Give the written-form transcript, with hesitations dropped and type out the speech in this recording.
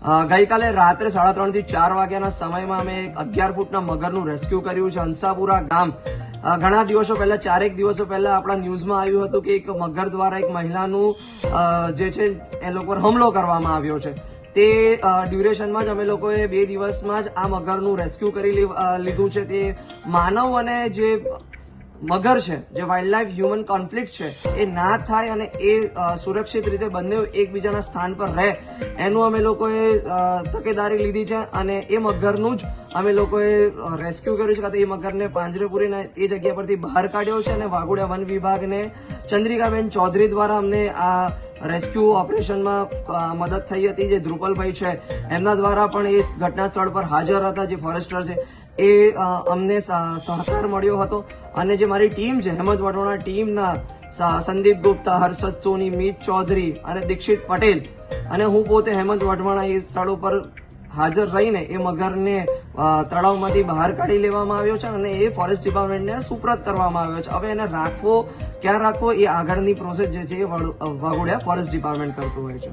ગઈકાલે રાત્રે 3:30 થી 4 વાગ્યાના સમયમાં અમે 11 ફૂટના મગરનું રેસ્ક્યુ કર્યું છે. હંસાપુરા ગામ ઘણા દિવસો પહેલા 4 દિવસો પહેલા આપણા ન્યૂઝમાં આવ્યું હતું કે એક મગર દ્વારા એક મહિલાનું જે છે એ લોકો પર હુમલો કરવામાં આવ્યો છે. તે ડ્યુરેશનમાં જ અમે લોકોએ 2 દિવસમાં જ આ મગરનું રેસ્ક્યુ કરી લીધું છે. તે માનવ અને જે મગર છે, જે વાઇલ્ડ લાઈફ હ્યુમન કોન્ફ્લિક્ટ છે, એ ના થાય અને એ સુરક્ષિત રીતે બંને એકબીજાના સ્થાન પર રહે એનું અમે લોકોએ તકેદારી લીધી છે. અને એ મગરનું જ અમે લોકોએ રેસ્ક્યુ કર્યું છે, કાં તો એ મગરને પાંજરે પૂરીને એ જગ્યા પરથી બહાર કાઢ્યો છે. અને વાઘોડિયા વન વિભાગને ચંદ્રિકાબેન ચૌધરી દ્વારા અમને આ રેસ્ક્યુ ઓપરેશનમાં મદદ થઈ હતી. જે ધ્રુપલભાઈ છે એમના દ્વારા પણ એ ઘટના સ્થળ પર હાજર હતા. જે ફોરેસ્ટર છે એ અમને સહકાર મળ્યો હતો. અને જે મારી ટીમ છે હેમંત વઢવાણા ટીમના સંદીપ ગુપ્તા, હર્ષદ સોની, મીત ચૌધરી અને દીક્ષિત પટેલ અને હું પોતે હેમંત વઢવાણા એ સ્થળ ઉપર હાજર રહીને એ મગરને તળાવમાંથી બહાર કાઢી લેવામાં આવ્યો છે અને એ ફોરેસ્ટ ડિપાર્ટમેન્ટને સુપ્રત કરવામાં આવ્યો છે. હવે એને રાખવો ક્યાં રાખવો એ આગળની પ્રોસેસ જે છે એ વાઘોડિયા ફોરેસ્ટ ડિપાર્ટમેન્ટ કરતું હોય છે.